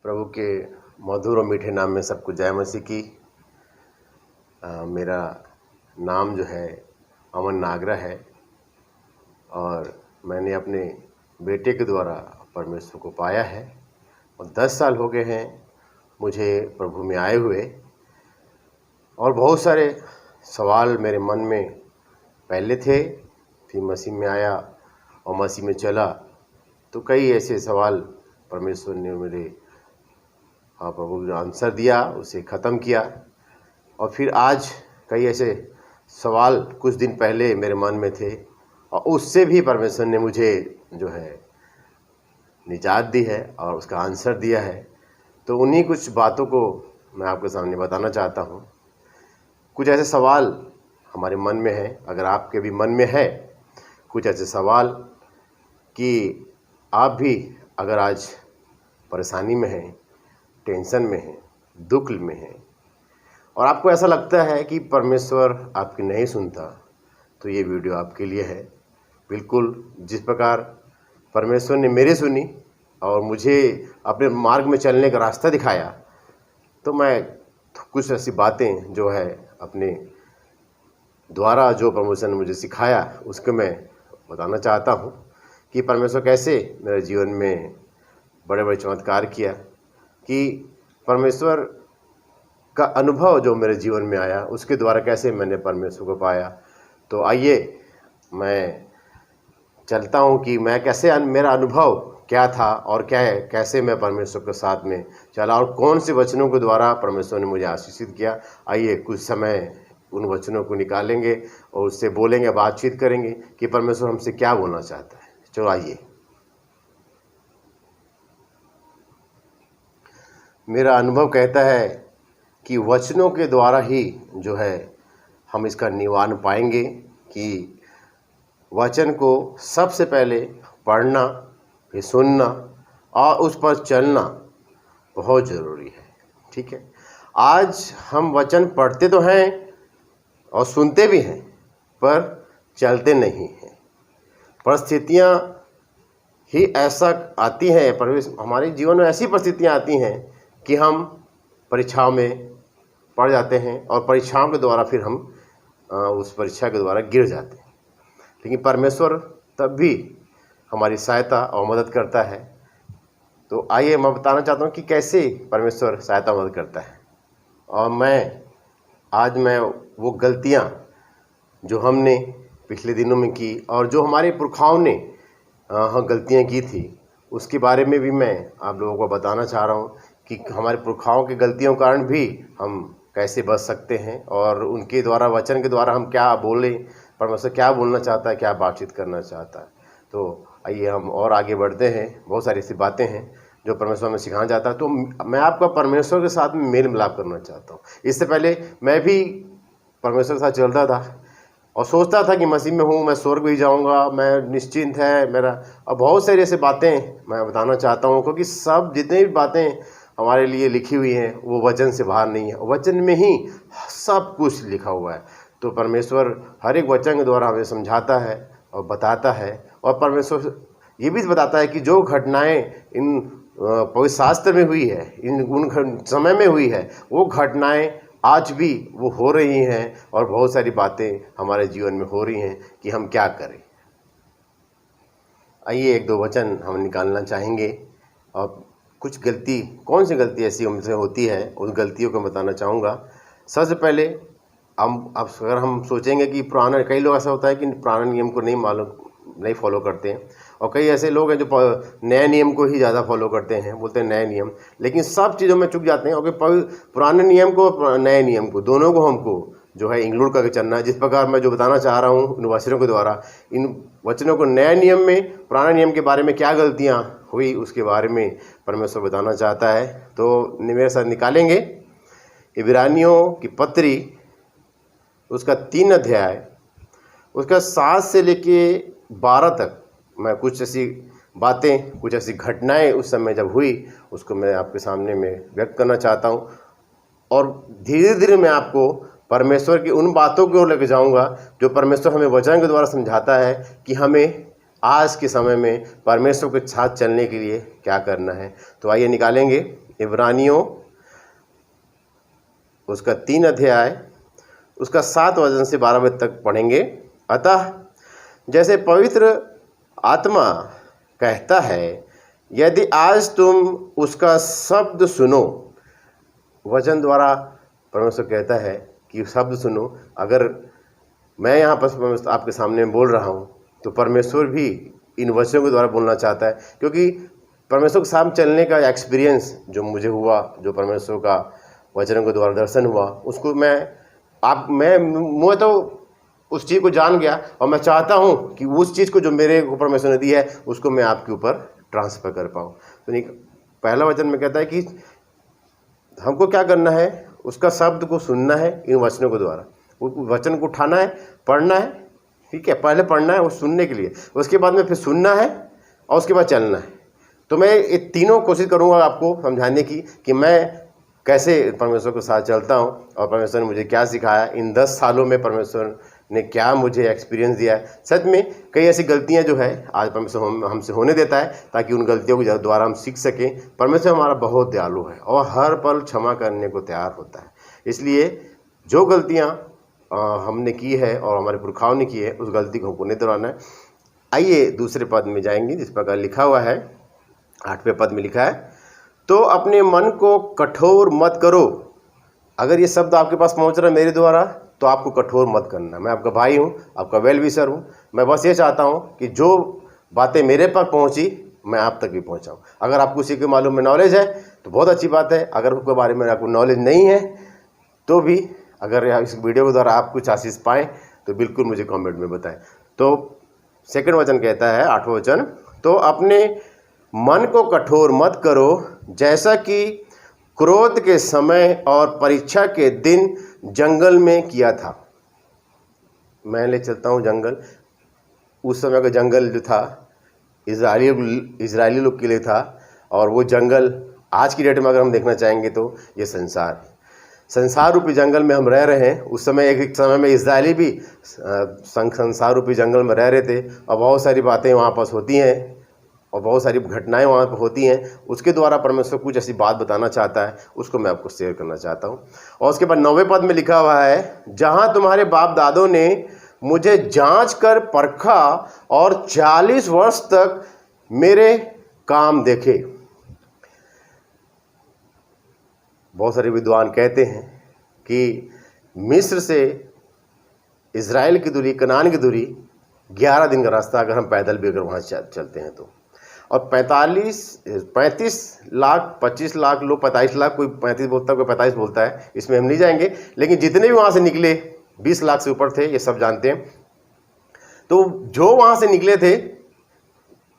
प्रभु के मधुर और मीठे नाम में सबको जय मसीह की। मेरा नाम जो है अमन नागरा है और मैंने अपने बेटे के द्वारा परमेश्वर को पाया है और 10 साल हो गए हैं मुझे प्रभु में आए हुए। और बहुत सारे सवाल मेरे मन में पहले थे, फिर मसीह में आया और मसीह में चला तो कई ऐसे सवाल परमेश्वर ने मेरे प्रभु ने आंसर दिया, उसे ख़त्म किया। और फिर आज कई ऐसे सवाल कुछ दिन पहले मेरे मन में थे और उससे भी परमेश्वर ने मुझे जो है निजात दी है और उसका आंसर दिया है। तो उन्हीं कुछ बातों को मैं आपके सामने बताना चाहता हूँ। कुछ ऐसे सवाल हमारे मन में है, अगर आपके भी मन में है कुछ ऐसे सवाल कि आप भी अगर आज परेशानी में हैं, टेंशन में हैं, दुख में हैं और आपको ऐसा लगता है कि परमेश्वर आपकी नहीं सुनता, तो ये वीडियो आपके लिए है। बिल्कुल जिस प्रकार परमेश्वर ने मेरी सुनी और मुझे अपने मार्ग में चलने का रास्ता दिखाया, तो मैं कुछ ऐसी बातें जो है अपने द्वारा जो परमेश्वर ने मुझे सिखाया उसको मैं बताना चाहता हूँ कि परमेश्वर कैसे मेरे जीवन में बड़े बड़े चमत्कार किया, कि परमेश्वर का अनुभव जो मेरे जीवन में आया उसके द्वारा कैसे मैंने परमेश्वर को पाया। तो आइए मैं चलता हूँ कि मैं कैसे मेरा अनुभव क्या था और क्या है, कैसे मैं परमेश्वर के साथ में चला और कौन से वचनों के द्वारा परमेश्वर ने मुझे आशीषित किया। आइए कुछ समय उन वचनों को निकालेंगे और उससे बोलेंगे, बातचीत करेंगे कि परमेश्वर हमसे क्या बोलना चाहता है। चलो आइए। मेरा अनुभव कहता है कि वचनों के द्वारा ही जो है हम इसका निवारण पाएंगे, कि वचन को सबसे पहले पढ़ना, फिर सुनना और उस पर चलना बहुत ज़रूरी है। ठीक है, आज हम वचन पढ़ते तो हैं और सुनते भी हैं पर चलते नहीं हैं। परिस्थितियाँ ही ऐसा आती हैं, हमारे जीवन में ऐसी परिस्थितियाँ आती हैं कि हम परीक्षाओं में पड़ जाते हैं और परीक्षाओं के द्वारा फिर हम उस परीक्षा के द्वारा गिर जाते हैं। लेकिन परमेश्वर तब भी हमारी सहायता और मदद करता है। तो आइए मैं बताना चाहता हूँ कि कैसे परमेश्वर सहायता मदद करता है। और आज मैं वो गलतियाँ जो हमने पिछले दिनों में की और जो हमारे पुरखाओं ने गलतियाँ की थी, उसके बारे में भी मैं आप लोगों को बताना चाह रहा हूँ कि हमारे पुरखाओं की गलतियों के कारण भी हम कैसे बच सकते हैं और उनके द्वारा, वचन के द्वारा हम क्या बोलें, परमेश्वर क्या बोलना चाहता है, क्या बातचीत करना चाहता है। तो आइए हम और आगे बढ़ते हैं। बहुत सारी ऐसी बातें हैं जो परमेश्वर में सिखाना चाहता है। तो मैं आपका परमेश्वर के साथ में मेल मिलाप करना चाहता हूँ। इससे पहले मैं भी परमेश्वर के साथ चलता था और सोचता था कि मसीह में हूँ, मैं स्वर्ग भी जाऊँगा, मैं निश्चिंत है मेरा। और बहुत सारी ऐसी बातें मैं बताना चाहता हूँ, क्योंकि सब जितनी भी बातें हमारे लिए लिखी हुई हैं वो वचन से बाहर नहीं है, वचन में ही सब कुछ लिखा हुआ है। तो परमेश्वर हर एक वचन के द्वारा हमें समझाता है और बताता है। और परमेश्वर ये भी बताता है कि जो घटनाएं इन पवित्र शास्त्र में हुई है, उन समय में हुई है, वो घटनाएं आज भी वो हो रही हैं और बहुत सारी बातें हमारे जीवन में हो रही हैं कि हम क्या करें। आइए एक दो वचन हम निकालना चाहेंगे और कुछ गलती, कौन सी गलती ऐसी हमसे होती है उन गलतियों को बताना चाहूँगा। सबसे पहले अगर हम सोचेंगे कि पुराना, कई लोग ऐसा होता है कि पुराने नियम को नहीं फॉलो करते हैं और कई ऐसे लोग हैं जो नए नियम को ही ज़्यादा फॉलो करते हैं, बोलते हैं नए नियम, लेकिन सब चीज़ों में चूक जाते हैं। और पुराने नियम को, नए नियम को, दोनों को हमको जो है इंक्लूड करके चलना है। जिस प्रकार मैं जो बताना चाह रहा हूँ इन वचनों के द्वारा, इन वचनों को नए नियम में पुराने नियम के बारे में क्या गलतियाँ हुई उसके बारे में परमेश्वर बताना चाहता है। तो मेरे साथ निकालेंगे इब्रानियों की पत्री, उसका 3 अध्याय, उसका 7 से लेके 12 तक मैं कुछ ऐसी बातें, कुछ ऐसी घटनाएं उस समय जब हुई उसको मैं आपके सामने में व्यक्त करना चाहता हूं। और धीरे धीरे मैं आपको परमेश्वर की उन बातों की ओर लेके जाऊंगा जो परमेश्वर हमें वचन के द्वारा समझाता है कि हमें आज के समय में परमेश्वर के साथ चलने के लिए क्या करना है। तो आइए निकालेंगे इब्रानियों उसका 3 अध्याय उसका 7 वचन से 12 वचन तक पढ़ेंगे। अतः जैसे पवित्र आत्मा कहता है, यदि आज तुम उसका शब्द सुनो, वचन द्वारा परमेश्वर कहता है कि शब्द सुनो। अगर मैं यहाँ पर आपके सामने बोल रहा हूँ तो परमेश्वर भी इन वचनों के द्वारा बोलना चाहता है, क्योंकि परमेश्वर के साथ चलने का एक्सपीरियंस जो मुझे हुआ, जो परमेश्वर का वचनों के द्वारा दर्शन हुआ, उसको मैं तो उस चीज़ को जान गया और मैं चाहता हूँ कि उस चीज़ को जो मेरे को परमेश्वर ने दी है उसको मैं आपके ऊपर ट्रांसफ़र कर पाऊँ। तो पहला वचन में कहता है कि हमको क्या करना है, उसका शब्द को सुनना है इन वचनों के द्वारा। वचन को उठाना है, पढ़ना है, ठीक है, पहले पढ़ना है वो सुनने के लिए, उसके बाद में फिर सुनना है और उसके बाद चलना है। तो मैं ये तीनों कोशिश करूँगा आपको समझाने की कि मैं कैसे परमेश्वर के साथ चलता हूँ और परमेश्वर ने मुझे क्या सिखाया। इन 10 सालों में परमेश्वर ने क्या मुझे एक्सपीरियंस दिया है। सच में कई ऐसी गलतियां जो है आज परमेश्वर हमसे होने देता है ताकि उन गलतियों के द्वारा हम सीख सकें। परमेश्वर हमारा बहुत दयालु है और हर पल क्षमा करने को तैयार होता है। इसलिए जो गलतियां हमने की है और हमारे पुरखाओं ने की है, उस गलती को हमको नहीं दोहराना है। आइए दूसरे पद में जाएंगे, जिस प्रकार लिखा हुआ है 8वें पद में लिखा है, तो अपने मन को कठोर मत करो। अगर ये शब्द आपके पास पहुंच रहा है मेरे द्वारा तो आपको कठोर मत करना। मैं आपका भाई हूँ, आपका वेल विशर हूँ। मैं बस ये चाहता हूँ कि जो बातें मेरे पास पहुँची मैं आप तक भी पहुँचाऊँ। अगर आपको उसी के मालूम में नॉलेज है तो बहुत अच्छी बात है। अगर उसके बारे में आपको नॉलेज नहीं है तो भी अगर इस वीडियो के द्वारा आप कुछ आशीष पाएँ तो बिल्कुल मुझे कमेंट में बताएं। तो सेकंड वचन कहता है, 8वां वचन, तो अपने मन को कठोर मत करो जैसा कि क्रोध के समय और परीक्षा के दिन जंगल में किया था। मैं ले चलता हूँ जंगल। उस समय का जंगल जो था इजरायली लोग के लिए था, और वो जंगल आज की डेट में अगर हम देखना चाहेंगे तो ये संसार रूपी जंगल में हम रह रहे हैं। उस समय एक समय में इजरायली भी संसार रूपी जंगल में रह रहे थे और बहुत सारी बातें वहाँ पास होती हैं और बहुत सारी घटनाएं वहाँ पर होती हैं। उसके द्वारा परमेश्वर कुछ ऐसी बात बताना चाहता है, उसको मैं आपको शेयर करना चाहता हूँ। और उसके बाद 9वें पद में लिखा हुआ है, जहाँ तुम्हारे बाप दादों ने मुझे जांच कर परखा और 40 वर्ष तक मेरे काम देखे। बहुत सारे विद्वान कहते हैं कि मिस्र से इजराइल की दूरी, कनान की दूरी 11 दिन का रास्ता अगर हम पैदल भी अगर वहाँ चलते हैं तो, और 35 लाख 25 लाख लोग 45 लाख, कोई 35 बोलता है कोई 45 बोलता है, इसमें हम नहीं जाएंगे। लेकिन जितने भी वहाँ से निकले 20 लाख से ऊपर थे, ये सब जानते हैं। तो जो वहाँ से निकले थे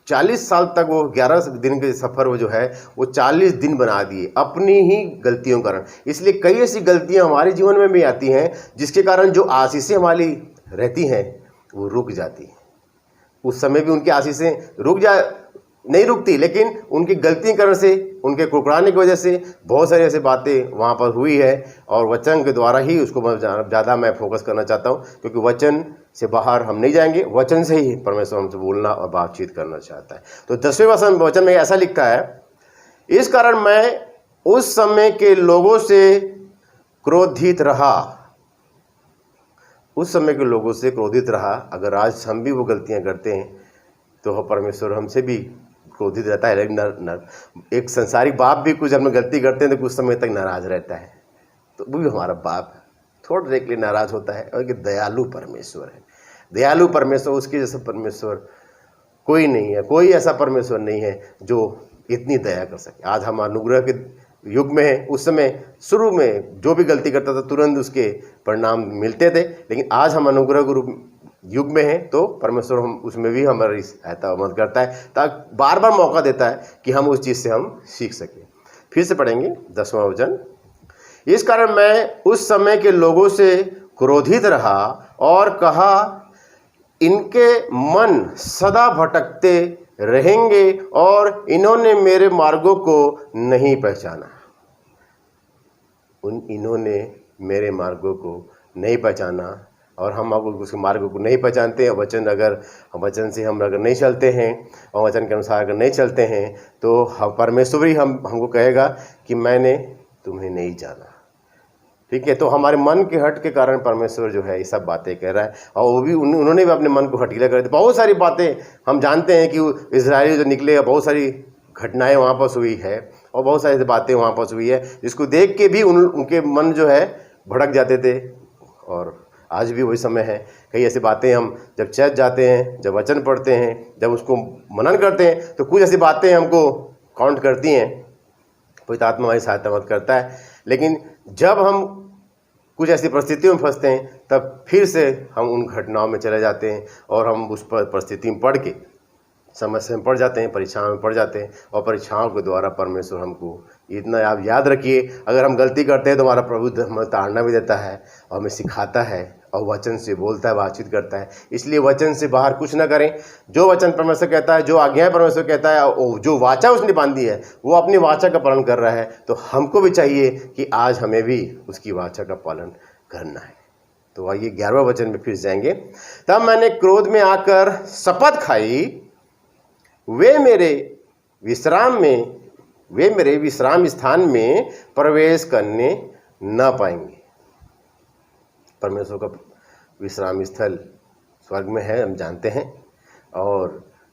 40 साल तक, वो 11 दिन के सफ़र वो जो है वो 40 दिन बना दिए अपनी ही गलतियों के कारण। इसलिए कई ऐसी गलतियाँ हमारे जीवन में भी आती हैं जिसके कारण जो आशीषें हमारी रहती हैं वो रुक जाती हैं। उस समय भी उनकी आशीषें नहीं रुकती, लेकिन उनकी गलती करने से, उनके कुकड़ाने की वजह से बहुत सारी ऐसी बातें वहाँ पर हुई है। और वचन के द्वारा ही उसको ज़्यादा मैं फोकस करना चाहता हूँ, क्योंकि वचन से बाहर हम नहीं जाएंगे, वचन से ही परमेश्वर हमसे बोलना और बातचीत करना चाहता है। तो 10वें वचन में ऐसा लिखा है, इस कारण मैं उस समय के लोगों से क्रोधित रहा। उस समय के लोगों से क्रोधित रहा। अगर आज हम भी वो गलतियाँ करते हैं तो परमेश्वर हमसे भी क्रोधित रहता है। लेकिन एक संसारिक बाप भी कुछ हम गलती करते हैं तो कुछ समय तक नाराज रहता है, तो वो भी हमारा बाप है, थोड़ी देर के लिए नाराज होता है। और ये दयालु परमेश्वर है। दयालु परमेश्वर, उसके जैसा परमेश्वर कोई नहीं है। कोई ऐसा परमेश्वर नहीं है जो इतनी दया कर सके। आज हम अनुग्रह के युग में है। उस समय शुरू में जो भी गलती करता था तुरंत उसके परिणाम मिलते थे, लेकिन आज हम अनुग्रह के रूप युग में है तो परमेश्वर हम उसमें भी हमारी सहायता मदद करता है, ताकि बार बार मौका देता है कि हम उस चीज़ से हम सीख सकें। फिर से पढ़ेंगे 10वां वचन, इस कारण मैं उस समय के लोगों से क्रोधित रहा और कहा, इनके मन सदा भटकते रहेंगे और इन्होंने मेरे मार्गों को नहीं पहचाना। इन्होंने मेरे मार्गों को नहीं पहचाना। और हम उसके मार्ग को नहीं पहचानते हैं। वचन से हम अगर नहीं चलते हैं और वचन के अनुसार अगर नहीं चलते हैं तो परमेश्वर ही हमको कहेगा कि मैंने तुम्हें नहीं जाना। ठीक है, तो हमारे मन के हट के कारण परमेश्वर जो है ये सब बातें कह रहा है, और वो भी उन्होंने भी अपने मन को हटीला कर दिया। बहुत सारी बातें हम जानते हैं कि इजराइली जो निकले, बहुत सारी घटनाएं वहाँ पर हुई है और बहुत सारी बातें वहाँ पर हुई है जिसको देख के भी उनके मन जो है भड़क जाते थे। और आज भी वही समय है। कई ऐसी बातें हम जब चर्च जाते हैं, जब वचन पढ़ते हैं, जब उसको मनन करते हैं तो कुछ ऐसी बातें हमको काउंट करती हैं, पवित्र आत्मा हमारी सहायता मदद करता है। लेकिन जब हम कुछ ऐसी परिस्थितियों में फंसते हैं तब फिर से हम उन घटनाओं में चले जाते हैं और हम उस परिस्थिति में पढ़ के समस्या में पड़ जाते हैं, परीक्षाओं में पड़ जाते हैं, और परीक्षाओं के द्वारा परमेश्वर हमको इतना, आप याद रखिए, अगर हम गलती करते हैं तो हमारा प्रभु हमें ताड़ना भी देता है और हमें सिखाता है और वचन से बोलता है, बातचीत करता है। इसलिए वचन से बाहर कुछ ना करें। जो वचन परमेश्वर कहता है, जो आज्ञाएं परमेश्वर कहता है, जो वाचा उसने बांधी है, वो अपनी वाचा का पालन कर रहा है, तो हमको भी चाहिए कि आज हमें भी उसकी वाचा का पालन करना है। तो आइए 11वें वचन में फिर जाएंगे। तब मैंने क्रोध में आकर शपथ खाई, वे मेरे विश्राम स्थान में प्रवेश करने न पाएंगे। परमेश्वर का विश्राम स्थल स्वर्ग में है, हम जानते हैं, और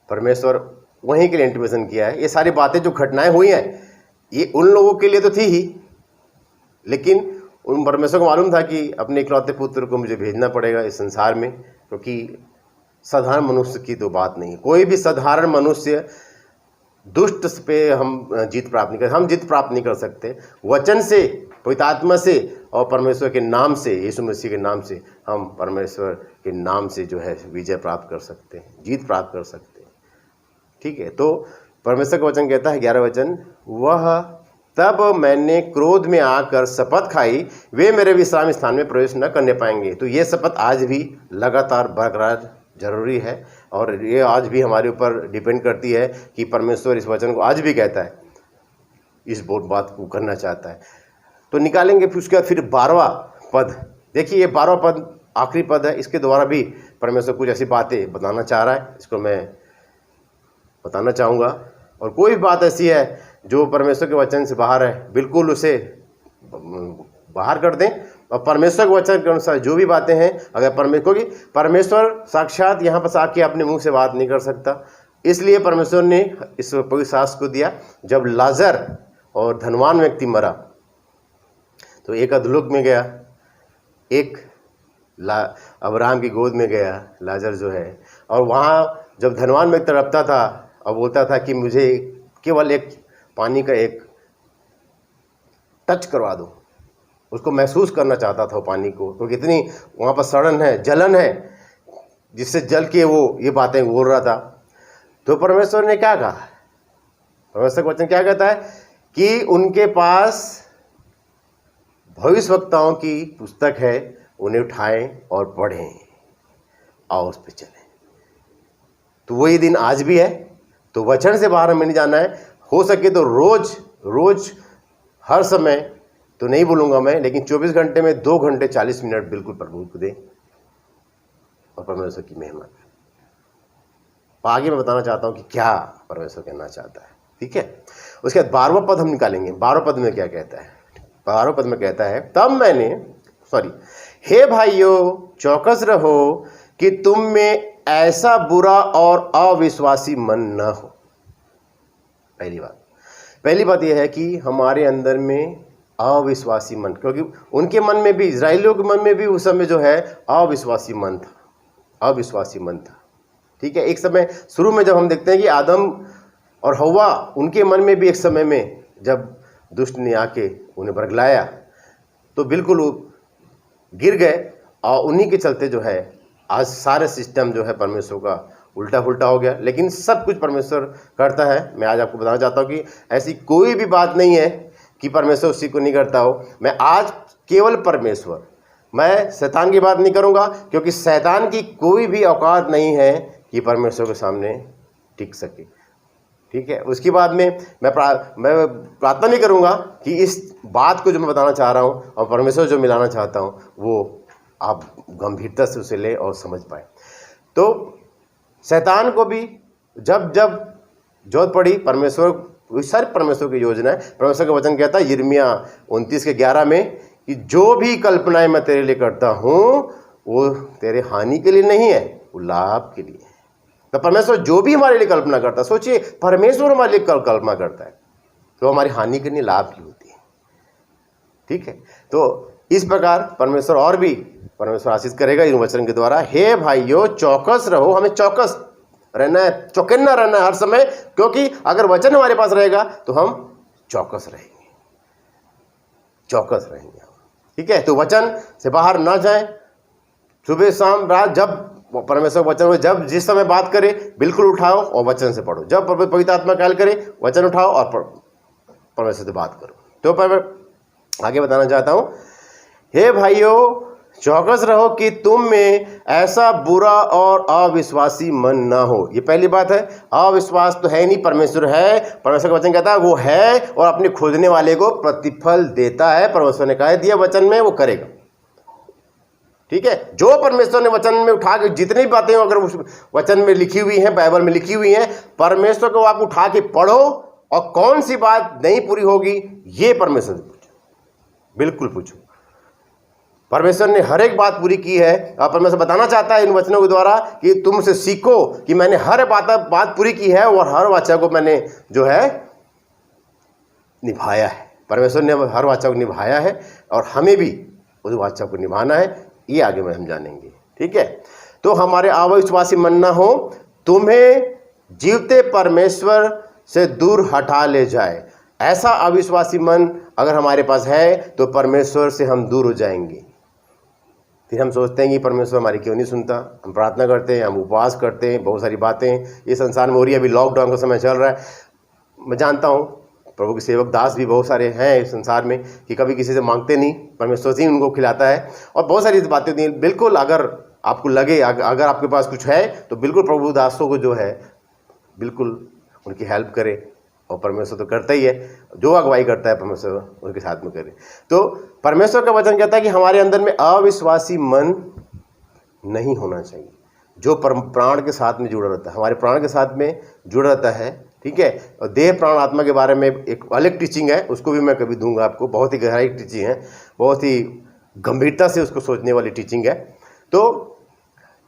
परमेश्वर वहीं के लिए इंटीमेशन किया है। ये सारी बातें जो घटनाएं हुई हैं ये उन लोगों के लिए तो थी ही, लेकिन उन परमेश्वर को मालूम था कि अपने इकलौते पुत्र को मुझे भेजना पड़ेगा इस संसार में, क्योंकि साधारण मनुष्य की तो बात नहीं। कोई भी साधारण मनुष्य दुष्ट पे हम जीत प्राप्त नहीं कर सकते। वचन से, पवित्र आत्मा से और परमेश्वर के नाम से, यीशु मसीह के नाम से हम परमेश्वर के नाम से जो है विजय प्राप्त कर सकते हैं, जीत प्राप्त कर सकते हैं। ठीक है, तो परमेश्वर का वचन कहता है 11 वचन, वह तब मैंने क्रोध में आकर शपथ खाई, वे मेरे विश्राम स्थान में प्रवेश न करने पाएंगे। तो ये शपथ आज भी लगातार बरकरार जरूरी है, और ये आज भी हमारे ऊपर डिपेंड करती है कि परमेश्वर इस वचन को आज भी कहता है, इस बात को करना चाहता है। तो निकालेंगे फिर उसके बाद फिर 12वां पद। देखिए ये 12वां पद आखिरी पद है, इसके द्वारा भी परमेश्वर कुछ ऐसी बातें बताना चाह रहा है, इसको मैं बताना चाहूँगा। और कोई भी बात ऐसी है जो परमेश्वर के वचन से बाहर है, बिल्कुल उसे बाहर कर दें, और परमेश्वर के वचन के अनुसार जो भी बातें हैं, अगर परमेश्वर साक्षात यहाँ पर आके अपने मुंह से बात नहीं कर सकता, इसलिए परमेश्वर ने इस पवित्र शास्त्र को दिया। जब लाजर और धनवान व्यक्ति मरा तो एक अधोलोक में गया, एक अब्राहम की गोद में गया लाजर जो है, और वहाँ जब धनवान व्यक्ति तड़पता था और बोलता था कि मुझे केवल एक पानी का एक टच करवा दो, उसको महसूस करना चाहता था वो पानी को, तो कितनी वहाँ पर सड़न है, जलन है, जिससे जल के वो ये बातें बोल रहा था। तो परमेश्वर ने क्या कहा, परमेश्वर का वचन क्या कहता है कि उनके पास भविष्यवक्ताओं की पुस्तक है, उन्हें उठाएं और पढ़ें और उस पर चलें। तो वही दिन आज भी है। तो वचन से बाहर हमें नहीं जाना है। हो सके तो रोज हर समय तो नहीं बोलूँगा मैं, लेकिन 24 घंटे में 2 घंटे 40 मिनट बिल्कुल प्रभु को दें और परमेश्वर की महिमा करें। आगे मैं बताना चाहता हूँ कि क्या परमेश्वर कहना चाहता है। ठीक है, उसके बाद 12वां पद हम निकालेंगे। 12वें पद में क्या कहता है? 12वें पद में कहता है, हे भाइयों चौकस रहो कि तुम में ऐसा बुरा और अविश्वासी मन न हो। पहली बात यह है कि हमारे अंदर में अविश्वासी मन, क्योंकि उनके मन में भी, इजराइलियों के मन में भी उस समय जो है अविश्वासी मन था। ठीक है, एक समय शुरू में जब हम देखते हैं कि आदम और हव्वा, उनके मन में भी एक समय में जब दुष्ट ने आके उन्हें बरगलाया तो बिल्कुल गिर गए, और उन्हीं के चलते जो है आज सारे सिस्टम जो है परमेश्वर का उल्टा पुल्टा हो गया। लेकिन सब कुछ परमेश्वर करता है। मैं आज आपको बताना चाहता हूँ कि ऐसी कोई भी बात नहीं है कि परमेश्वर उसी को नहीं करता हो। मैं आज केवल परमेश्वर, मैं शैतान की बात नहीं करूँगा, क्योंकि शैतान की कोई भी औकात नहीं है कि परमेश्वर के सामने टिक सके। ठीक है, उसके बाद में मैं प्रार्थना नहीं करूँगा कि इस बात को जो मैं बताना चाह रहा हूँ और परमेश्वर जो मिलाना चाहता हूँ वो आप गंभीरता से उसे लें और समझ पाए। तो शैतान को भी जब जब जरूरत पड़ी, परमेश्वर सारी परमेश्वर की योजना है। परमेश्वर का वचन कहता है यिर्मयाह 29:11 में कि जो भी कल्पनाएं मैं तेरे लिए करता हूं वो तेरे हानि के लिए नहीं है, वो लाभ के लिए है। तो परमेश्वर जो भी हमारे लिए कल्पना करता है, सोचिए परमेश्वर हमारे लिए कल्पना करता है तो हमारी हानि के लिए लाभ की होती है। ठीक है, तो इस प्रकार परमेश्वर और भी परमेश्वर आशीष करेगा इन वचन के द्वारा। हे भाइयों चौकस रहो, हमें चौकस रहना है, चौकन्ना रहना है हर समय, क्योंकि अगर वचन हमारे पास रहेगा तो हम चौकस रहेंगे, चौकस रहेंगे। ठीक है, तो वचन से बाहर ना जाएं। सुबह शाम रात जब परमेश्वर वचन में जब जिस समय बात करे बिल्कुल उठाओ और वचन से पढ़ो। जब पवित्र आत्मा ख्याल करे वचन उठाओ और परमेश्वर से बात करो। तो मैं आगे बताना चाहता हूं, हे भाइयों चौकस रहो कि तुम में ऐसा बुरा और अविश्वासी मन ना हो। ये पहली बात है। अविश्वास तो है नहीं, परमेश्वर है। परमेश्वर का वचन कहता है वो है और अपने खोजने वाले को प्रतिफल देता है। परमेश्वर ने कह दिया वचन में, वो करेगा। ठीक है, जो परमेश्वर ने वचन में उठा के जितनी भी बातें अगर उस वचन में लिखी हुई हैं, बाइबल में लिखी हुई हैं, परमेश्वर को आप उठा के पढ़ो और कौन सी बात नहीं पूरी होगी ये परमेश्वर से पूछो, बिल्कुल पूछो। परमेश्वर ने हर एक बात पूरी की है और परमेश्वर बताना चाहता है इन वचनों के द्वारा कि तुमसे सीखो कि मैंने हर बात पूरी की है और हर वाचा को मैंने जो है निभाया है। परमेश्वर ने हर वाचा को निभाया है और हमें भी उस वाचा को निभाना है, ये आगे में हम जानेंगे। ठीक है, तो हमारे अविश्वासी मन ना हो, तुम्हें जीवते परमेश्वर से दूर हटा ले जाए। ऐसा अविश्वासी मन अगर हमारे पास है तो परमेश्वर से हम दूर हो जाएंगे। फिर हम सोचते हैं कि परमेश्वर हमारी क्यों नहीं सुनता। हम प्रार्थना करते हैं, हम उपवास करते हैं, बहुत सारी बातें ये संसार में हो रही है। अभी लॉकडाउन का समय चल रहा है। मैं जानता हूँ प्रभु के सेवक दास भी बहुत सारे हैं इस संसार में कि कभी किसी से मांगते नहीं, परमेश्वर से ही उनको खिलाता है और बहुत सारी बातें होती हैं। बिल्कुल अगर आपको लगे अगर आपके पास कुछ है तो बिल्कुल प्रभु दासों को जो है बिल्कुल उनकी हेल्प करे, और परमेश्वर तो करता ही है, जो अगुवाई करता है परमेश्वर उनके साथ में करे। तो परमेश्वर का वचन कहता है कि हमारे अंदर में अविश्वासी मन नहीं होना चाहिए, जो प्राण के साथ में जुड़ा रहता है, हमारे प्राण के साथ में जुड़ा रहता है। ठीक है, और देह प्राण आत्मा के बारे में एक अलग टीचिंग है, उसको भी मैं कभी दूंगा आपको। बहुत ही गहराई टीचिंग है, बहुत ही गंभीरता से उसको सोचने वाली टीचिंग है। तो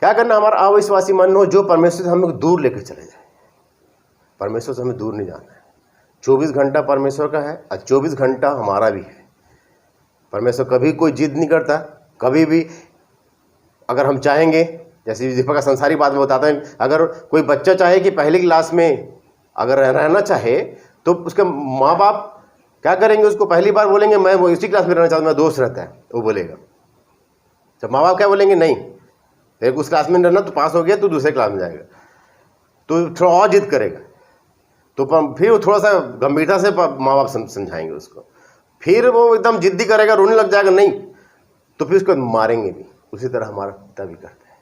क्या करना, हमारा अविश्वासी मन हो जो परमेश्वर से हमें दूर लेकर चले जाए। परमेश्वर से हमें दूर नहीं जाना है। 24 घंटा परमेश्वर का है और 24 घंटा हमारा भी है। परमेश्वर कभी कोई जिद नहीं करता, कभी भी अगर हम चाहेंगे, जैसे दीपक का संसारी बात में बताते हैं, अगर कोई बच्चा चाहे कि पहली क्लास में अगर रहना चाहे तो उसके माँ बाप क्या करेंगे, उसको पहली बार बोलेंगे मैं वो इसी क्लास में रहना चाहता हूँ, मेरा दोस्त रहता है, वो बोलेगा। जब माँ बाप क्या बोलेंगे, नहीं तेरे को उस क्लास में रहना, तो पास हो गया तो दूसरे क्लास में जाएगा, तो थोड़ा और जिद करेगा, तो फिर वो थोड़ा सा गंभीरता से माँ बाप समझाएंगे उसको, फिर वो एकदम जिद्दी करेगा, रोने लग जाएगा, नहीं तो फिर उसको मारेंगे भी। उसी तरह हमारा पिता भी करता है।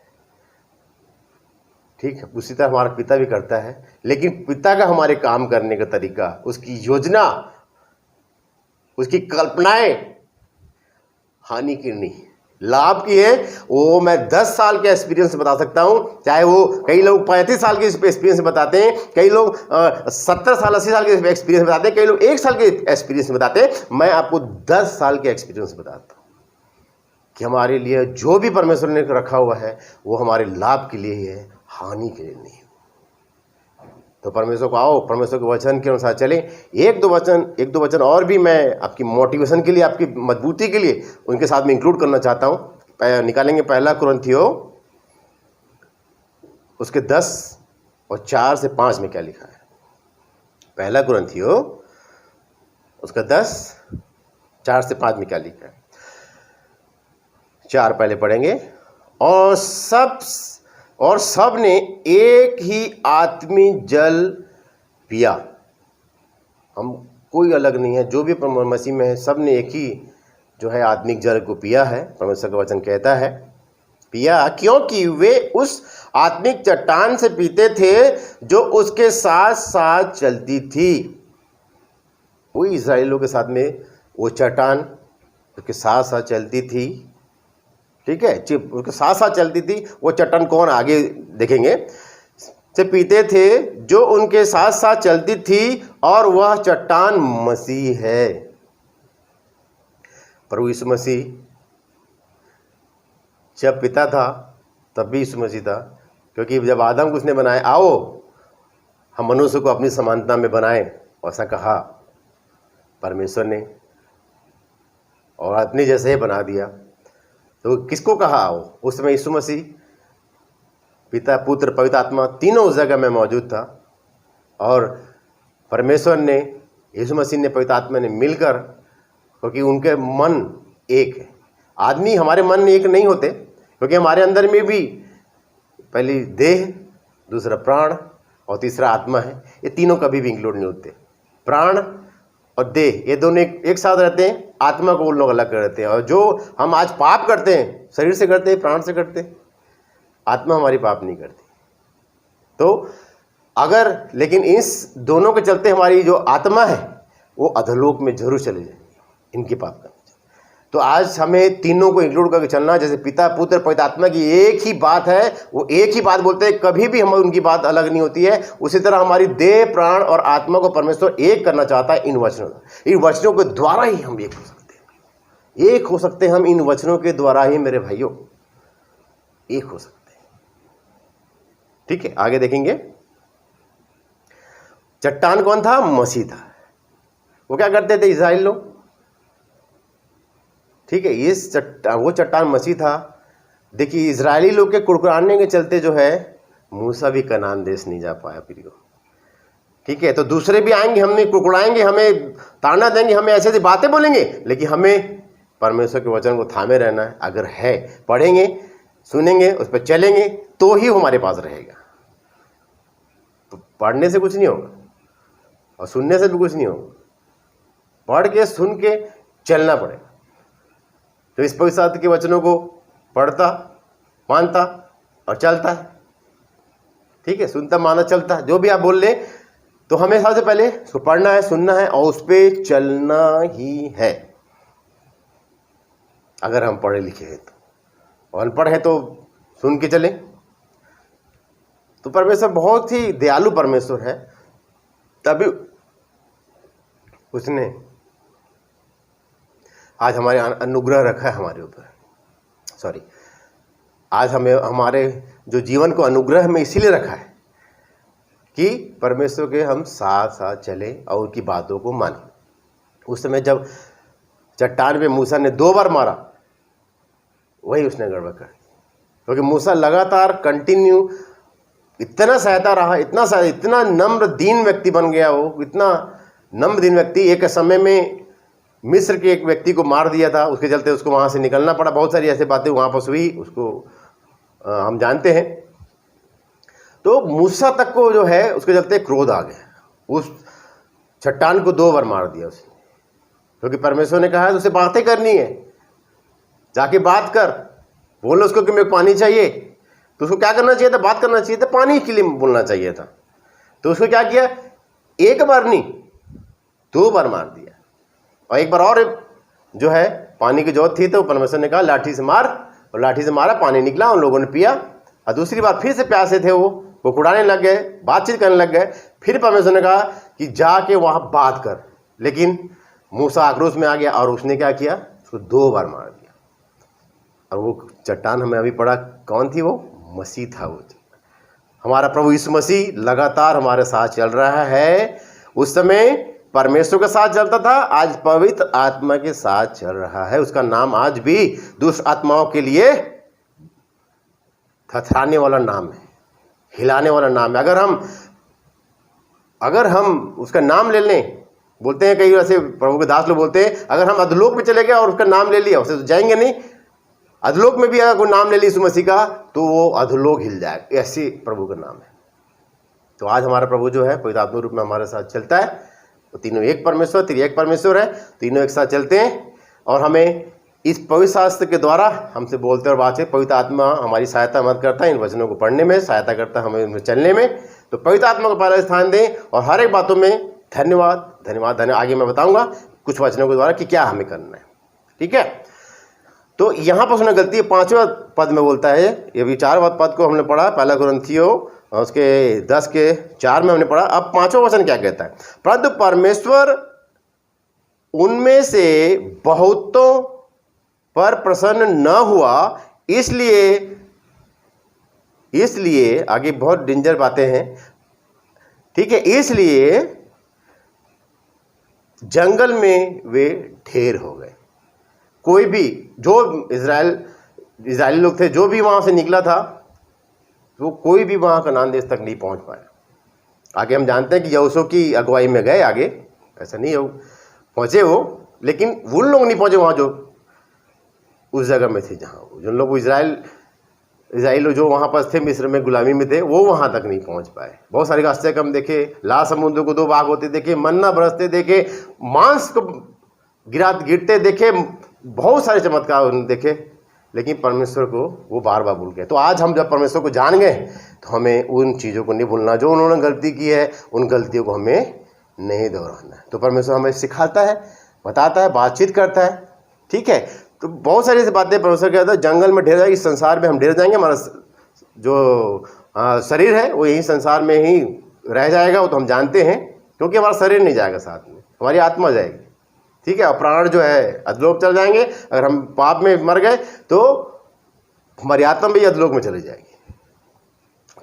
ठीक है, उसी तरह हमारा पिता भी करता है, लेकिन पिता का हमारे काम करने का तरीका, उसकी योजना, उसकी कल्पनाएं हानि की नहीं, लाभ की है। वो मैं 10 साल के एक्सपीरियंस से बता सकता हूं, चाहे वो कई लोग 35 साल के एक्सपीरियंस से बताते हैं, कई लोग 70 साल 80 साल के एक्सपीरियंस से बताते हैं, कई लोग 1 साल के एक्सपीरियंस से बताते हैं। मैं आपको 10 साल के एक्सपीरियंस से बताता हूं कि हमारे लिए जो भी परमेश्वर ने रखा हुआ है वो हमारे लाभ के लिए ही है, हानि के लिए नहीं। तो परमेश्वर को आओ, परमेश्वर के वचन के अनुसार चलें। एक दो वचन और भी मैं आपकी मोटिवेशन के लिए, आपकी मजबूती के लिए उनके साथ में इंक्लूड करना चाहता हूं। निकालेंगे 1 कुरिन्थियों उसके 10 और 4 से 5 में क्या लिखा है। 1 कुरिन्थियों उसका 10 4 से 5 में क्या लिखा है। 4 पहले पढ़ेंगे। और सब ने एक ही आत्मिक जल पिया। हम कोई अलग नहीं है, जो भी मसीह में है सब ने एक ही जो है आत्मिक जल को पिया है। परमेश्वर का वचन कहता है पिया, क्योंकि वे उस आत्मिक चट्टान से पीते थे जो उसके साथ साथ चलती थी। वही इस्राएलियों के साथ में वो चट्टान उसके साथ साथ चलती थी। ठीक है, उसके साथ साथ चलती थी। वो चट्टान कौन, आगे देखेंगे, से पीते थे जो उनके साथ साथ चलती थी, और वह चट्टान मसीह है। प्रभु यीशु मसीह जब पिता था तब भी यीशु मसीह था, क्योंकि जब आदम को उसने बनाया, आओ हम मनुष्य को अपनी समानता में बनाएं, ऐसा कहा परमेश्वर ने, और अपने जैसे ही बना दिया। तो किसको कहा आओ? उस समय यीशु मसीह, पिता, पुत्र, पवित्र आत्मा तीनों उस जगह में मौजूद था, और परमेश्वर ने, यीशु मसीह ने, पवित्र आत्मा ने मिलकर, क्योंकि उनके मन एक है। आदमी, हमारे मन एक नहीं होते, क्योंकि हमारे अंदर में भी पहली देह, दूसरा प्राण और तीसरा आत्मा है। ये तीनों कभी भी इंक्लूड नहीं होते। प्राण और देह ये दोनों एक साथ रहते हैं, आत्मा को उन लोग अलग कर देते हैं। और जो हम आज पाप करते हैं, शरीर से करते हैं, प्राण से करते हैं, आत्मा हमारी पाप नहीं करती। तो अगर, लेकिन इस दोनों के चलते हमारी जो आत्मा है वो अधोलोक में जरूर चले जाएगी इनके पाप करने से। तो आज हमें तीनों को इंक्लूड करके चलना, जैसे पिता, पुत्र, पवित्र आत्मा की एक ही बात है, वो एक ही बात बोलते हैं, कभी भी हम उनकी बात अलग नहीं होती है। उसी तरह हमारी देह, प्राण और आत्मा को परमेश्वर एक करना चाहता है इन वचनों के द्वारा ही हम एक हो सकते हैं। एक हो सकते हैं हम इन वचनों के द्वारा ही मेरे भाइयों, एक हो सकते हैं। ठीक है, आगे देखेंगे। चट्टान कौन था? मसीह था। वो क्या करते थे इस्राएल लोग? ठीक है, वो चट्टान मसीह था। देखिए, इजरायली लोग के कुड़कुड़ाने के चलते जो है मूसा भी कनान देश नहीं जा पाया प्रियो। ठीक है, तो दूसरे भी आएंगे, हमें कुड़कुड़ाएंगे, हमें ताना देंगे, हमें ऐसी ऐसी बातें बोलेंगे, लेकिन हमें परमेश्वर के वचन को थामे रहना है। अगर है, पढ़ेंगे, सुनेंगे, उस पर चलेंगे, तो ही हमारे पास रहेगा। तो पढ़ने से कुछ नहीं होगा और सुनने से भी कुछ नहीं होगा, पढ़ के सुन के चलना पड़ेगा। तो इस पवित्र शास्त्र के वचनों को पढ़ता, मानता और चलता है। ठीक है, सुनता, माना, चलता, जो भी आप बोल ले, तो हमें सबसे पहले उसको पढ़ना है, सुनना है और उस पर चलना ही है। अगर हम पढ़े लिखे हैं तो, और अनपढ़ है तो सुन के चले। तो परमेश्वर बहुत ही दयालु परमेश्वर है, तभी उसने आज हमारे अनुग्रह रखा है हमारे ऊपर। आज हमें हमारे जो जीवन को अनुग्रह में इसीलिए रखा है कि परमेश्वर के हम साथ साथ चले और उनकी बातों को माने। उस समय जब चट्टान पे मूसा ने 2 बार मारा, वही उसने गड़बड़ कर दी, क्योंकि मूसा लगातार कंटिन्यू इतना सहता रहा, इतना नम्र दीन व्यक्ति बन गया। वो इतना नम्र दीन व्यक्ति, एक समय में मिस्र के एक व्यक्ति को मार दिया था, उसके चलते उसको वहाँ से निकलना पड़ा। बहुत सारी ऐसी बातें वहाँ पर हुई, उसको हम जानते हैं। तो मूसा तक को जो है उसके चलते क्रोध आ गया, उस चट्टान को 2 बार मार दिया उसने, क्योंकि परमेश्वर ने कहा है उससे बातें करनी है, जाके बात कर, बोलो उसको कि मेरे को पानी चाहिए। तो उसको क्या करना चाहिए था? बात करना चाहिए था, पानी के लिए बोलना चाहिए था। तो उसको क्या किया? 1 बार नहीं 2 बार मार दिया। और एक बार और जो है पानी की जरूरत थी, तो परमेश्वर ने कहा लाठी से मार, और लाठी से मारा, पानी निकला, उन लोगों ने पिया। और दूसरी बार फिर से प्यासे थे, वो कुड़ाने लग गए, बातचीत करने लग गए। फिर परमेश्वर ने कहा कि जाके वहाँ बात कर, लेकिन मूसा आक्रोश में आ गया और उसने क्या किया? उसको 2 बार मार दिया। और वो चट्टान हमें अभी पढ़ा कौन थी? वो मसीह था। वो हमारा प्रभु यीशु मसीह लगातार हमारे साथ चल रहा है। उस समय परमेश्वर के साथ चलता था, आज पवित्र आत्मा के साथ चल रहा है। उसका नाम आज भी दुष्ट आत्माओं के लिए थथराने वाला नाम है, हिलाने वाला नाम है। अगर हम उसका नाम ले लें, बोलते हैं कई ऐसे प्रभु के दास लोग बोलते हैं, अगर हम अधोलोक में चले गए और उसका नाम ले लिया, उसे तो जाएंगे नहीं। अधोलोक में भी अगर कोई नाम ले लिया यीशु मसीह का, तो वो अधोलोक हिल जाएगा। ऐसे प्रभु का नाम है। तो आज हमारा प्रभु जो है पवित्र आत्मा रूप में हमारे साथ चलता है। तो तीनों एक परमेश्वर, त्रिएक परमेश्वर है, तीनों एक साथ चलते हैं। और हमें इस पवित्र शास्त्र के द्वारा हमसे बोलते और बातचीत, पवित्र आत्मा हमारी सहायता मदद करता है, इन वचनों को पढ़ने में सहायता करता है, हमें उनमें चलने में। तो पवित्र आत्मा को पहला स्थान दें और हर एक बातों में धन्यवाद। आगे मैं बताऊंगा कुछ वचनों के द्वारा कि क्या हमें करना है। ठीक है, तो यहाँ पर उसने गलती 5वें पद में बोलता है, ये भी 4 पद को हमने पढ़ा, पहला कुरिन्थियों उसके 10:4 में हमने पढ़ा। अब 5वां वचन क्या कहता है, परंतु परमेश्वर उनमें से बहुतों पर प्रसन्न न हुआ, इसलिए आगे बहुत डेंजर बातें हैं, ठीक है, इसलिए जंगल में वे ढेर हो गए। कोई भी जो इजरायली लोग थे, जो भी वहां से निकला था, वो कोई भी वहां कनान देश तक नहीं पहुंच पाया। आगे हम जानते हैं कि यहोशू की अगुवाई में गए आगे, ऐसा नहीं हो पहुंचे वो, लेकिन वो लोग नहीं पहुंचे वहां जो उस जगह में थे, जहां जो लोग इजराइल लोग जो वहां पर थे, मिस्र में गुलामी में थे, वो वहां तक नहीं पहुंच पाए। बहुत सारे रास्ते कम देखे, लाल समुद्र को 2 भाग होते देखे, मन्ना बरसते देखे, मांस को गिरते देखे, बहुत सारे चमत्कार उन्होंने देखे, लेकिन परमेश्वर को वो बार बार भूल गए। तो आज हम जब परमेश्वर को जान गए तो हमें उन चीज़ों को नहीं भूलना, जो उन्होंने गलती की है उन गलतियों को हमें नहीं दोहराना है। तो परमेश्वर हमें सिखाता है, बताता है, बातचीत करता है, ठीक है। तो बहुत सारी ऐसी बातें परमेश्वर कहता है, जंगल में ढेर जाएगी, इस संसार में हम ढेर जाएंगे, हमारा जो शरीर है वो यही संसार में ही रह जाएगा, वो तो हम जानते हैं, क्योंकि हमारा शरीर नहीं जाएगा, साथ में हमारी आत्मा जाएगी, ठीक है। और प्राण जो है अधलोक चल जाएंगे। अगर हम पाप में मर गए तो हमारी आत्मा भी अधलोक में चली जाएगी,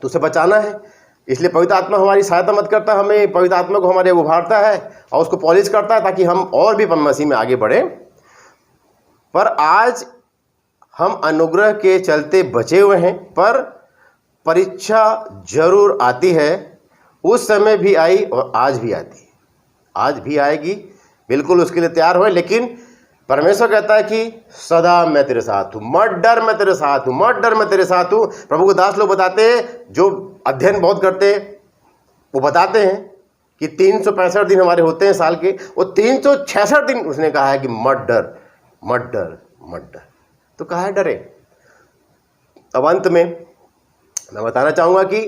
तो उसे बचाना है। इसलिए पवित्र आत्मा हमारी सहायता मत करता, हमें पवित्र आत्मा को हमारे उभारता है और उसको पॉलिश करता है, ताकि हम और भी मसीह में आगे बढ़े। पर आज हम अनुग्रह के चलते बचे हुए हैं, पर परीक्षा जरूर आती है, उस समय भी आई और आज भी आती है, आज भी आएगी, बिल्कुल उसके लिए तैयार हो। लेकिन परमेश्वर कहता है कि सदा मैं तेरे साथ हूँ, मत डर, मैं तेरे साथ हूँ, मत डर, मैं तेरे साथ हूँ। प्रभु के दास लोग बताते हैं, जो अध्ययन बहुत करते हैं, वो बताते हैं कि 365 दिन हमारे होते हैं साल के, वो 366 दिन उसने कहा है कि मत डर, मत डर, मत डर। तो कहा है डरे। अब अंत में मैं बताना चाहूँगा कि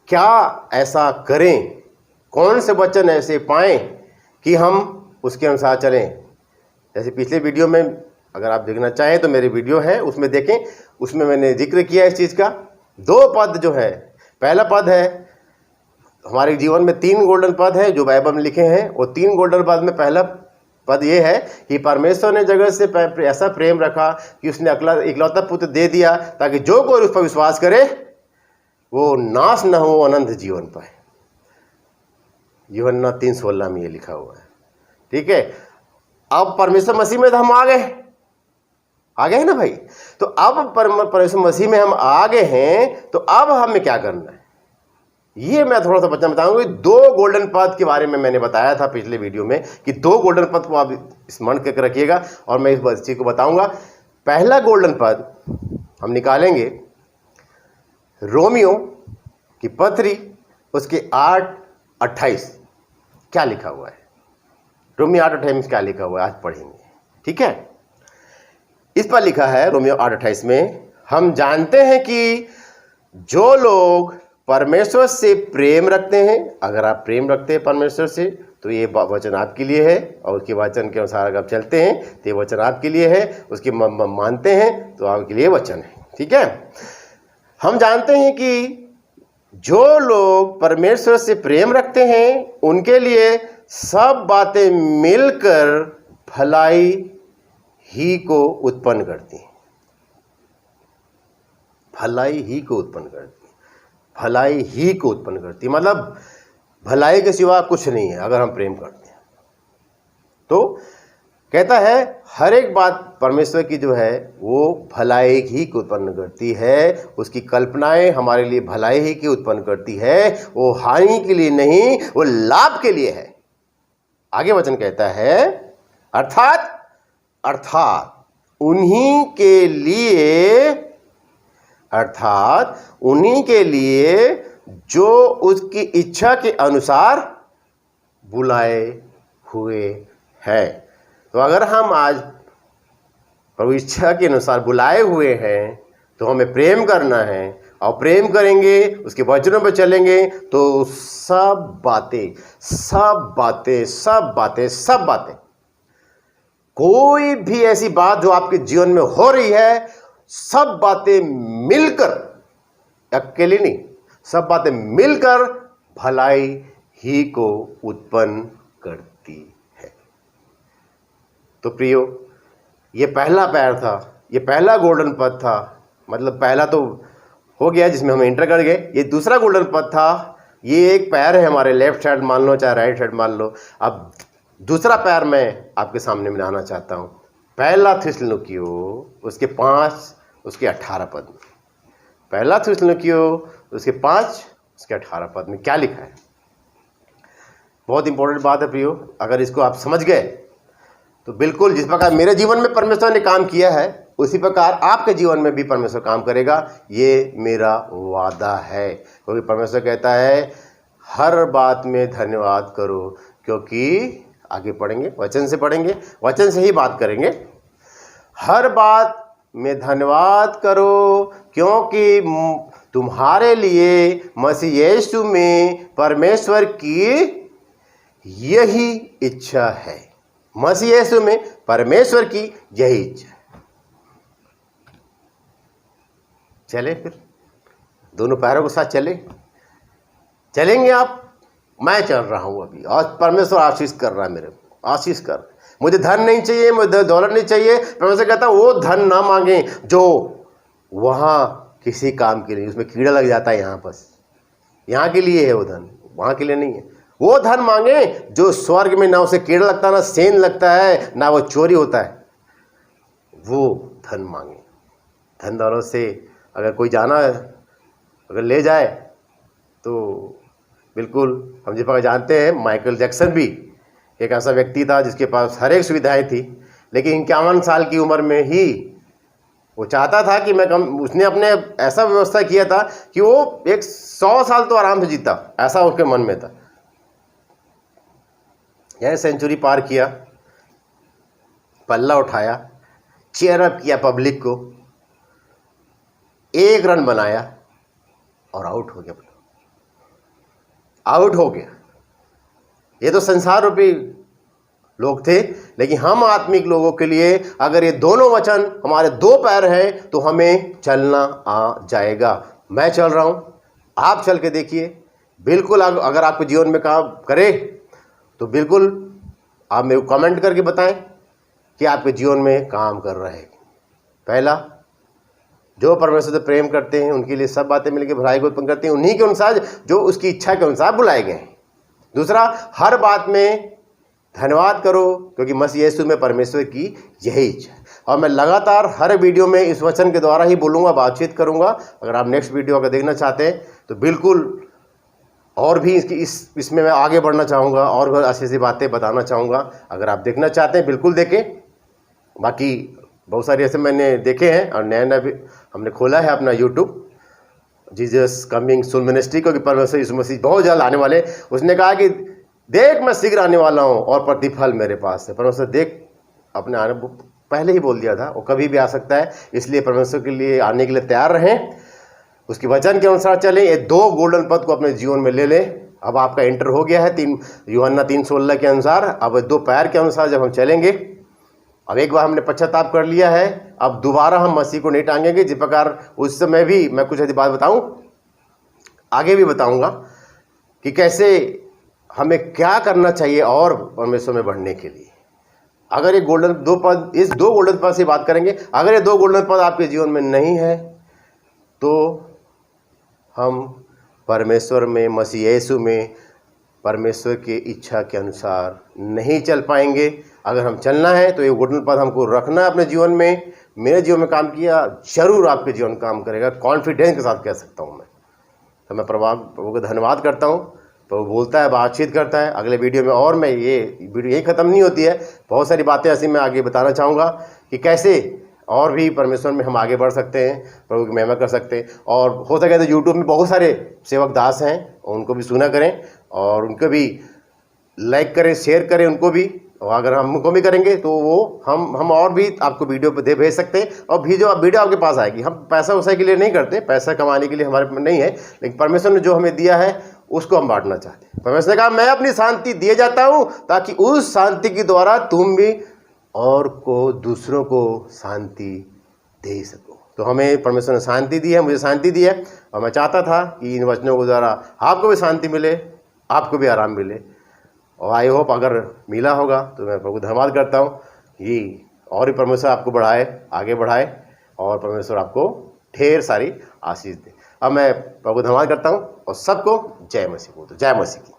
क्या ऐसा करें, कौन से वचन ऐसे पाएं कि हम उसके अनुसार चलें। जैसे पिछले वीडियो में, अगर आप देखना चाहें तो मेरी वीडियो है, उसमें देखें, उसमें मैंने जिक्र किया इस चीज़ का। 2 पद जो है, पहला पद है, हमारे जीवन में 3 गोल्डन पद है जो बाइबल में लिखे हैं, और 3 गोल्डन पद में पहला पद ये है कि परमेश्वर ने जगत से ऐसा प्रेम रखा कि उसने इकलौता पुत्र दे दिया, ताकि जो कोई उस पर विश्वास करे वो नाश न हो, अनंत जीवन पाए। यूहन्ना 3:16 में ये लिखा हुआ है, ठीक है। अब परमेश्वर मसीह में तो हम आ गए हैं ना भाई। तो अब परमेश्वर मसीह में हम आ गए हैं, तो अब हमें क्या करना है, ये मैं थोड़ा सा बताऊंगा। 2 गोल्डन पद के बारे में मैंने बताया था पिछले वीडियो में कि 2 गोल्डन पद को आप स्मरण करके रखिएगा, और मैं इस चीज को बताऊंगा। पहला गोल्डन पद हम निकालेंगे रोमियो की पत्री, उसके 8:28 क्या लिखा हुआ है। रोमियो 8:28 में क्या लिखा हुआ है, आज पढ़ेंगे, ठीक है। इस पर लिखा है रोमियो 8:28 में, हम जानते हैं कि जो लोग परमेश्वर से प्रेम रखते हैं, अगर आप प्रेम रखते हैं परमेश्वर से, तो ये वचन आपके लिए है, और उसके वचन के अनुसार अगर आप चलते हैं तो ये वचन आपके लिए है, उसके मानते हैं तो आपके लिए वचन है, ठीक है। हम जानते हैं कि जो लोग परमेश्वर से प्रेम रखते हैं, उनके लिए सब बातें मिलकर भलाई ही को उत्पन्न करती हैं, भलाई ही को उत्पन्न करती, भलाई ही को उत्पन्न करती, मतलब भलाई के सिवा कुछ नहीं है अगर हम प्रेम करते हैं। तो कहता है हर एक बात परमेश्वर की जो है वो भलाई ही को उत्पन्न करती है, उसकी कल्पनाएं हमारे लिए भलाई ही की उत्पन्न करती है, वो हानि के लिए नहीं, वो लाभ के लिए है। आगे वचन कहता है अर्थात उन्हीं के लिए जो उसकी इच्छा के अनुसार बुलाए हुए हैं। तो अगर हम आज प्रभु इच्छा के अनुसार बुलाए हुए हैं तो हमें प्रेम करना है, और प्रेम करेंगे, उसके वचनों पर चलेंगे, तो सब बातें कोई भी ऐसी बात जो आपके जीवन में हो रही है, सब बातें मिलकर, अकेले नहीं, सब बातें मिलकर भलाई ही को उत्पन्न करती है। तो प्रियो, ये पहला पैर था, ये पहला गोल्डन पद था। मतलब पहला तो हो गया जिसमें हम एंटर कर गए, ये दूसरा गोल्डन पद था। ये एक पैर है हमारे, लेफ्ट साइड मान लो चाहे राइट साइड मान लो। अब दूसरा पैर मैं आपके सामने मिलाना चाहता हूँ। पहला थिस्सलुनीकियों उसके 5 उसके 18 पद में, पहला थिस्सलुनीकियों उसके 5 उसके 18 पद में क्या लिखा है? बहुत इंपॉर्टेंट बात है प्रियो। अगर इसको आप समझ गए तो बिल्कुल जिस प्रकार मेरे जीवन में परमेश्वर ने काम किया है, उसी प्रकार आपके जीवन में भी परमेश्वर काम करेगा। ये मेरा वादा है, क्योंकि परमेश्वर कहता है हर बात में धन्यवाद करो, क्योंकि आगे पढ़ेंगे, वचन से पढ़ेंगे, वचन से ही बात करेंगे। हर बात में धन्यवाद करो, क्योंकि तुम्हारे लिए मसीह यीशु में परमेश्वर की यही इच्छा है। मसीह यीशु में परमेश्वर की यही इच्छा है। चले फिर दोनों पैरों के साथ चलेंगे आप। मैं चल रहा हूं अभी, आज परमेश्वर आशीष कर रहा है मेरे को, आशीष कर। मुझे धन नहीं चाहिए, मुझे दौलत नहीं चाहिए। परमेश्वर कहता है वो धन ना मांगे जो वहां किसी काम के लिए, उसमें कीड़ा लग जाता है। यहाँ बस यहाँ के लिए है वो धन, वहां के लिए नहीं है। वो धन मांगे जो स्वर्ग में ना उसे कीड़ा लगता, ना सेंध लगता है, ना वो चोरी होता है। वो धन मांगे। धन दौलत से अगर कोई जाना अगर ले जाए तो बिल्कुल हम जिस प्रकार जानते हैं, माइकल जैक्सन भी एक ऐसा व्यक्ति था जिसके पास हर एक सुविधाएं थी, लेकिन 51 साल की उम्र में ही वो चाहता था कि उसने अपने ऐसा व्यवस्था किया था कि वो 100 साल तो आराम से जीता, ऐसा उसके मन में था। यह सेंचुरी पार किया, पल्ला उठाया, चेयर अप किया पब्लिक को, 1 रन बनाया और आउट हो गया। आउट हो गया। ये तो संसार रूपी लोग थे, लेकिन हम आत्मिक लोगों के लिए अगर ये दोनों वचन हमारे 2 पैर हैं तो हमें चलना आ जाएगा। मैं चल रहा हूं, आप चल के देखिए। बिल्कुल अगर आपके जीवन में काम करे तो बिल्कुल आप मेरे को कमेंट करके बताएं कि आपके जीवन में काम कर रहा है। पहला, जो परमेश्वर से प्रेम करते हैं उनके लिए सब बातें मिलकर भलाई को उत्पन्न करती हैं, उन्हीं के अनुसार जो उसकी इच्छा के अनुसार बुलाए गए हैं। दूसरा, हर बात में धन्यवाद करो, क्योंकि मसीह यीशु में परमेश्वर की यही इच्छा है। और मैं लगातार हर वीडियो में इस वचन के द्वारा ही बोलूँगा, बातचीत करूँगा। अगर आप नेक्स्ट वीडियो अगर देखना चाहते हैं तो बिल्कुल और भी इसमें मैं आगे बढ़ना चाहूँगा और अच्छी सी बातें बताना चाहूँगा। अगर आप देखना चाहते हैं बिल्कुल देखें। बाकी बहुत सारे ऐसे मैंने देखे हैं और नया भी हमने खोला है अपना YouTube, Jesus coming soon ministry, क्योंकि परमेश्वर यीशु मसीह बहुत जल्द आने वाले। उसने कहा कि देख मैं शीघ्र आने वाला हूँ और प्रतिफल मेरे पास है। परमेश्वर देख अपने आने पहले ही बोल दिया था, वो कभी भी आ सकता है। इसलिए परमेश्वर के लिए आने के लिए तैयार रहें, उसके वचन के अनुसार चलें। ये 2 गोल्डन पद को अपने जीवन में ले लें। अब आपका एंटर हो गया है 3 यूहन्ना 3:16 के अनुसार। अब 2 पैर के अनुसार जब हम चलेंगे, अब एक बार हमने पश्चाताप कर लिया है, अब दोबारा हम मसीह को नहीं टांगेंगे। जिस प्रकार उस समय भी मैं कुछ ऐसी बात बताऊं, आगे भी बताऊंगा कि कैसे हमें क्या करना चाहिए और परमेश्वर में बढ़ने के लिए। अगर ये गोल्डन 2 पद, इस 2 गोल्डन पद से बात करेंगे, अगर ये 2 गोल्डन पद आपके जीवन में नहीं है तो हम परमेश्वर में, मसीह यीशु में परमेश्वर की इच्छा के अनुसार नहीं चल पाएंगे। अगर हम चलना है तो ये गोल्डन पद हमको रखना है अपने जीवन में। मेरे जीवन में काम किया, जरूर आपके जीवन में काम करेगा, कॉन्फिडेंस के साथ कह सकता हूँ मैं। तो मैं प्रभु को धन्यवाद करता हूँ। प्रभु बोलता है, बातचीत करता है। अगले वीडियो में और मैं ये वीडियो यही ख़त्म नहीं होती है, बहुत सारी बातें ऐसी मैं आगे बताना चाहूँगा कि कैसे और भी परमेश्वर में हम आगे बढ़ सकते हैं, प्रभु की महिमा कर सकते हैं। और हो सके तो यूट्यूब में बहुत सारे सेवक दास हैं, उनको भी सुना करें और उनको भी लाइक करें, शेयर करें उनको भी। और अगर हमको भी करेंगे तो वो हम और भी आपको वीडियो पे भेज सकते हैं। और भी जो वीडियो आपके पास आएगी, हम पैसा वैसा के लिए नहीं करते, पैसा कमाने के लिए हमारे में नहीं है, लेकिन परमेश्वर ने जो हमें दिया है उसको हम बांटना चाहते हैं। परमेश्वर ने कहा मैं अपनी शांति दिए जाता हूँ ताकि उस शांति के द्वारा तुम भी और को दूसरों को शांति दे सको। तो हमें परमेश्वर ने शांति दी है, मुझे शांति दी है, और मैं चाहता था कि इन वचनों के द्वारा आपको भी शांति मिले, आपको भी आराम मिले। और आई होप अगर मिला होगा तो मैं प्रभु धन्यवाद करता हूँ कि और भी परमेश्वर आपको बढ़ाए, आगे बढ़ाए, और परमेश्वर आपको ढेर सारी आशीष दे। अब मैं प्रभु धन्यवाद करता हूँ और सबको जय मसीह बोलता हूं। जय मसीह की।